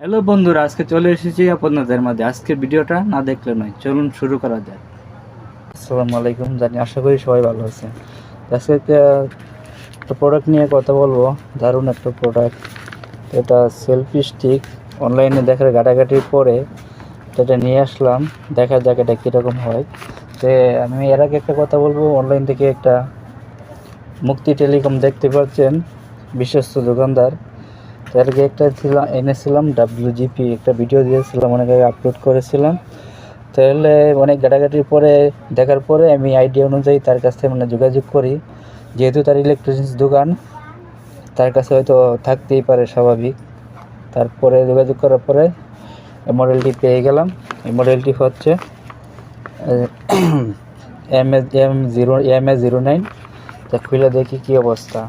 Hello বন্ধুরা, আজকে চলে এসেছি আপনাদের মাঝে। আজকের ভিডিওটা না দেখলে নয়, চলুন শুরু করা যাক। আসসালামু আলাইকুম, আশা করি সবাই ভালো আছেন। আজকে একটা প্রোডাক্ট নিয়ে কথা বলবো, দারুণ একটা প্রোডাক্ট। এটা সেলফি স্টিক। অনলাইনে দেখার ঘাটাঘাটির পরে এটা নিয়ে আসলাম, দেখা যাক এটা কীরকম হয়। তো আমি এর আগে একটা কথা বলবো, অনলাইন থেকে একটা মুক্তি টেলিকম দেখতে পাচ্ছেন, বিশ্বস্ত দোকানদার। এর আগে একটা এনেছিলাম WGP, একটা ভিডিও দিয়েছিলাম, অনেক আগে আপলোড করেছিলাম। তাহলে অনেক ঘাটাঘাটির পরে দেখার পরে আমি আইডিয়া অনুযায়ী তার কাছ থেকে যোগাযোগ করি। যেহেতু তার ইলেকট্রনিক্স দোকান, তার কাছে হয়তো থাকতেই পারে, স্বাভাবিক। তারপরে যোগাযোগ করার পরে এই মডেলটি পেয়ে গেলাম। এই মডেলটি হচ্ছে MA09। তা খুলে দেখি কী অবস্থা।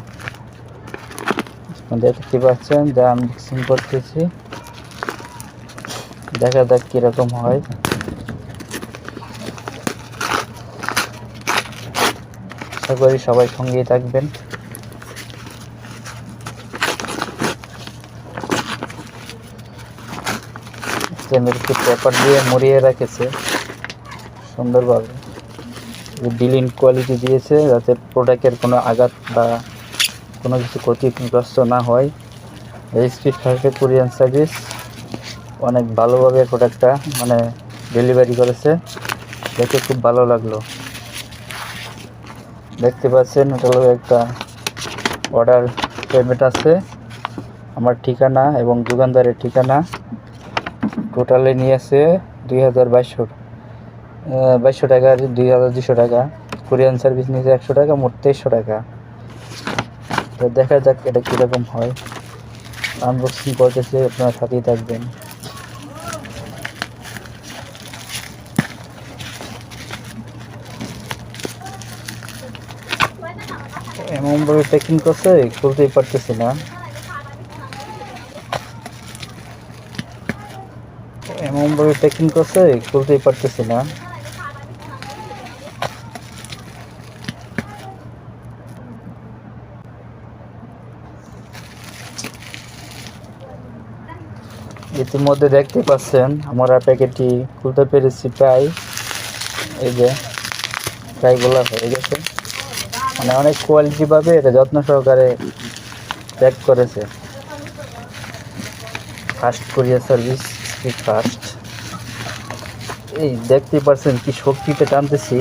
দেখতে পাচ্ছেন, যা আনবক্সিং করতেছি, দেখা যাক কীরকম হয়। আশা করি সবাই সঙ্গেই থাকবেন। একটু পেপার দিয়ে মুড়িয়ে রেখেছে সুন্দরভাবে, ডিলিন কোয়ালিটি দিয়েছে যাতে প্রোডাক্টের কোনো আঘাত বা কোনো কিছু ক্ষতিগ্রস্ত না হয়। স্পিড ফাস্টের কুরিয়ার সার্ভিস অনেক ভালোভাবে প্রোডাক্টটা ডেলিভারি করেছে, দেখে খুব ভালো লাগলো। দেখতে পাচ্ছেন, এটা হলো একটা অর্ডার পেমেন্ট আছে, আমার ঠিকানা এবং দোকানদারের ঠিকানা। টোটালে নিয়েছে 2200 টাকা, 2200 টাকা। কুরিয়ার সার্ভিস নিয়েছে 100 টাকা, মোট 2300 টাকা। তো দেখা যাক এটা কীরকম হয়। আনবক্সিং করতেছে, আপনার সাথেই থাকবেন। এমনভাবে প্যাকিং করছে, খুলতেই পারতেছি না। এমনভাবে প্যাকিং করছে, খুলতেই পারতেছি না। ইতিমধ্যে দেখতে পাচ্ছেন আমরা প্যাকেটটি খুলতে পেরেছি, প্রায় এই যে প্রায় গোলা হয়ে গেছে। অনেক কোয়ালিটি পাবে, এটা যত্ন সহকারে প্যাক করেছে। Fast courier service, speed fast. এই দেখতে পাচ্ছেন কি শক্তিতে টানতেছি,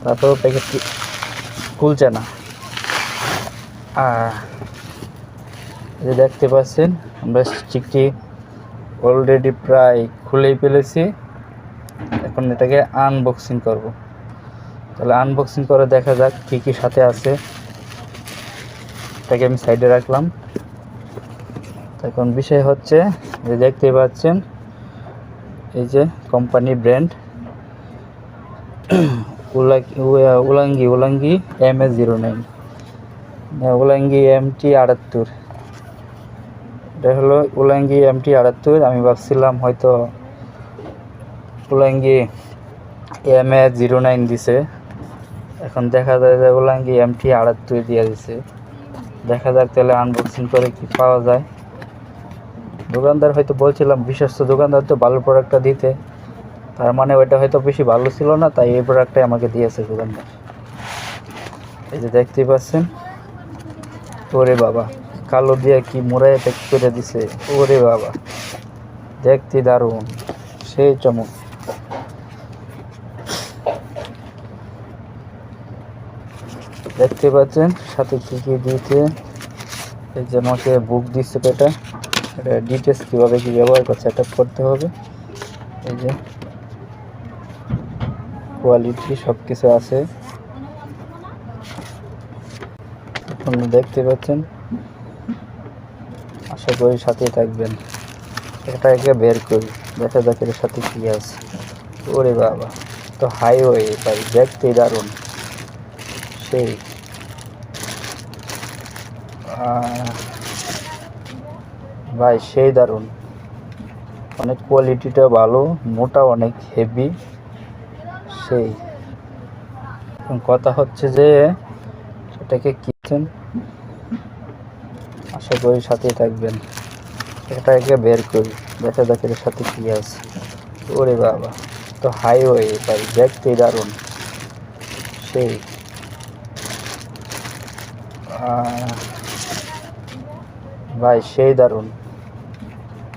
তারপরেও প্যাকেটটি খুলছে না। এই দেখতে পাচ্ছেন, আমরা স্টিকটি অলরেডি প্রায় খুলেই ফেলেছি। এখন এটাকে আনবক্সিং করব। তাহলে আনবক্সিং করে দেখা যাক কী কী সাথে আছে। এটাকে আমি সাইডে রাখলাম। এখন বিষয় হচ্ছে যে দেখতে পাচ্ছেন, এই যে কোম্পানি ব্র্যান্ড উলাঙ্গি MA09, উলাঙ্গি MT78। এটা হলো উলাঙ্গি MT78। আমি ভাবছিলাম হয়তো উলাঙ্গি MA09 দিছে, এখন দেখা যায় যে উলাঙ্গি MT78 দিয়ে দিছে। দেখা যাক তাহলে আনবক্সিং করে কি পাওয়া যায়। দোকানদার হয়তো বলছিলাম, বিশ্বস্ত দোকানদার তো ভালো প্রোডাক্টটা দিতে, তার মানে ওইটা হয়তো বেশি ভালো ছিল না, তাই এই প্রোডাক্টটাই আমাকে দিয়েছে দোকানদার। এই যে দেখতেই পাচ্ছেন, ওরে বাবা, কালো দিয়ে কি মোড়ায় প্যাক করে দিছে। ওরে বাবা, দেখতে দারুণ, সেই চমক। দেখতে পাচ্ছেন সাথে কী কী দিয়েছে। এই যে আমাকে বুক দিচ্ছে, এটা ডিটেলস কীভাবে কী ব্যবহার করে সেট আপ করতে হবে। এই যে কোয়ালিটি সব কিছু আছে, আপনারা দেখতে পাচ্ছেন। আশা করি সাথেই থাকবেন। এটাকে বের করি, দেখা যাক এর সাথে কী আছে। ওরে বাবা, তো হাইওয়ে ভাই, দেখতেই দারুণ, সেই ভাই, সেই দারুণ। অনেক কোয়ালিটিটা ভালো, মোটা, অনেক হেভি, সেই। কথা হচ্ছে যে সেটাকে কিনছেন, আশা করি সাথেই থাকবেন। এটাকে বের করি, দেখা যাক এর সাথে কি আছে। ওরে বাবা, তো হাইওয়ে ভাই, দেখতে দারুণ সেই। ভাই সেই দারুণ,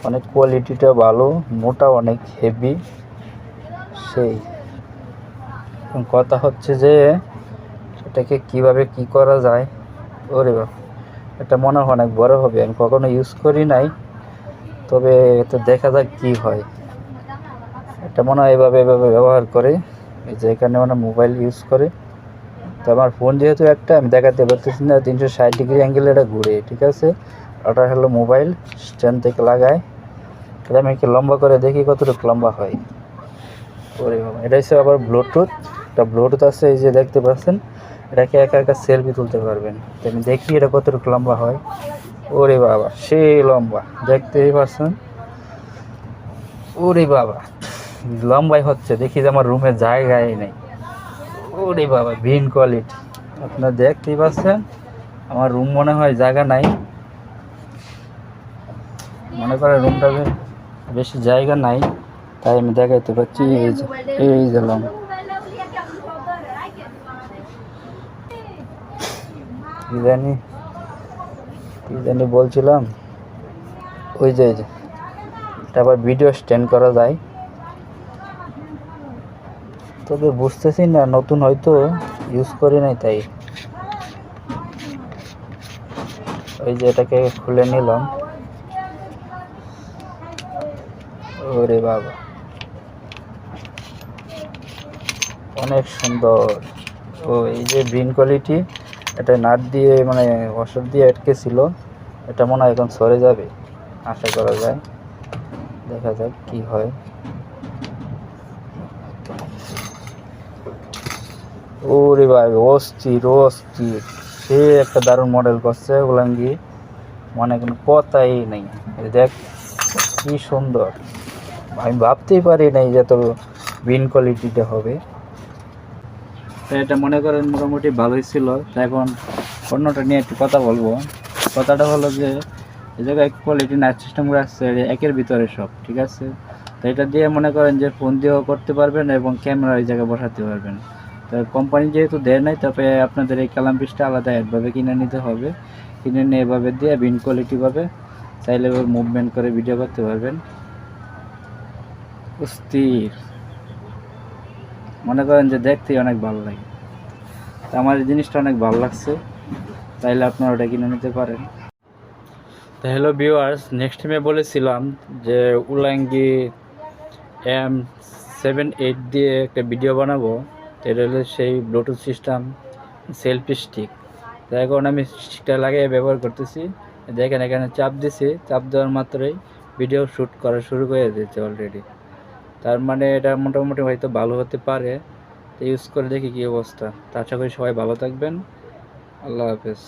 অনেক কোয়ালিটিটা ভালো, মোটা অনেক হেভি সেই। কথা হচ্ছে যে এটাকে কিভাবে কি করা যায়। ওরে বাবা, এটা মনে হয় অনেক বড় হবে, আমি কখনো ইউজ করি নাই, তবে এটা দেখা যাক কি হয়। এটা মনে হয় এভাবে এভাবে ব্যবহার করে, এই যে এখানে মানে মোবাইল ইউজ করে। তো আমার ফোন যেহেতু একটা, আমি দেখাতে পারতেছি না, 360 ডিগ্রি অ্যাঙ্গেলে এটা ঘুরে, ঠিক আছে। ওটা হলো মোবাইল স্ট্যান্ড থেকে লাগায়, এটা আমি একটু লম্বা করে দেখি কতটুকু লম্বা হয়। ওরে বাবা, এটা হচ্ছে আবার ব্লুটুথ, এটা ব্লুটুথ আছে, এই যে দেখতে পাচ্ছেন। এটাকে একা একা সেলফি তুলতে পারবেন, তো আমি দেখি এটা কতটুকু লম্বা হয়। ওরে বাবা সেই লম্বা, দেখতেই পাচ্ছেন। ওরে বাবা, লম্বাই হচ্ছে, দেখি যে আমার রুমে জায়গায় নেই। ওরে বাবা, ভিন কোয়ালিটি, আপনারা দেখতেই পাচ্ছেন। আমার রুম মনে হয় জায়গা নাই, মনে করে রুমটা বেশি জায়গা নাই, তাই আমি দেখাইতে পারছি। এই যে লম্বা, কি জানি কি জানি বলছিলাম, ওই যে এটা আবার ভিডিও স্ট্যান্ড করা যায়, তবে বুঝতেছি না, নতুন হয়তো ইউজ করি নাই তাই। ওই যে এটাকে খুলে নিলাম। ওরে বাবা, অনেক সুন্দর। ও এই যে গ্রিন কোয়ালিটি, এটা নাট দিয়ে মানে ওষুধ দিয়ে আটকে ছিল, এটা মনে হয় এখন সরে যাবে, আশা করা যায়। দেখা যাক কি হয়। ওরে ভাই, অস্থির অস্থির, সে একটা দারুণ মডেল করছে উলাঙ্গি, মানে কোনো কথাই নেই। দেখ কি সুন্দর, আমি ভাবতেই পারি নাই যে এত গ্রিন কোয়ালিটিটা হবে। তো এটা মনে করেন মোটামুটি ভালোই ছিল। তো এখন অন্যটা নিয়ে একটু কথা বলবো। কথাটা হলো যে এই জায়গায় কোয়ালিটি নাইট সিস্টেম রাখছে একের ভিতরে সব, ঠিক আছে। তো এটা দিয়ে মনে করেন যে ফোন দিয়েও করতে পারবেন এবং ক্যামেরা এই জায়গায় বসাতে পারবেন। তো কোম্পানি যেহেতু দেয় নাই, তবে আপনাদের এই কালাম পিসটা আলাদা এভাবে কিনে নিতে হবে। কিনে নিয়ে এভাবে দিয়ে বিন কোয়ালিটি পাবে, চাইলে মুভমেন্ট করে ভিডিও করতে পারবেন। স্থির, মনে করেন যে দেখতেই অনেক ভালো লাগে। তো আমার এই জিনিসটা অনেক ভালো লাগছে, চাইলে আপনারা ওটা কিনে নিতে পারেন। তো হ্যালো ভিউয়ার্স, নেক্সট টাইমে বলেছিলাম যে উলাঙ্গি M78 দিয়ে একটা ভিডিও বানাবো। তো এটা হলো সেই ব্লুটুথ সিস্টেম সেলফি স্টিক। তো এখন আমি স্টিকটা লাগিয়ে ব্যবহার করতেছি। দেখেন এখানে চাপ দিছি, চাপ দেওয়ার মাত্রই ভিডিও শ্যুট করা শুরু করে দিয়েছে অলরেডি। তার মানে এটা মোটামুটি হয়তো ভালো হতে পারে। তো ইউজ করে দেখি কী অবস্থা। তো আশা করি সবাই ভালো থাকবেন। আল্লাহ হাফেজ।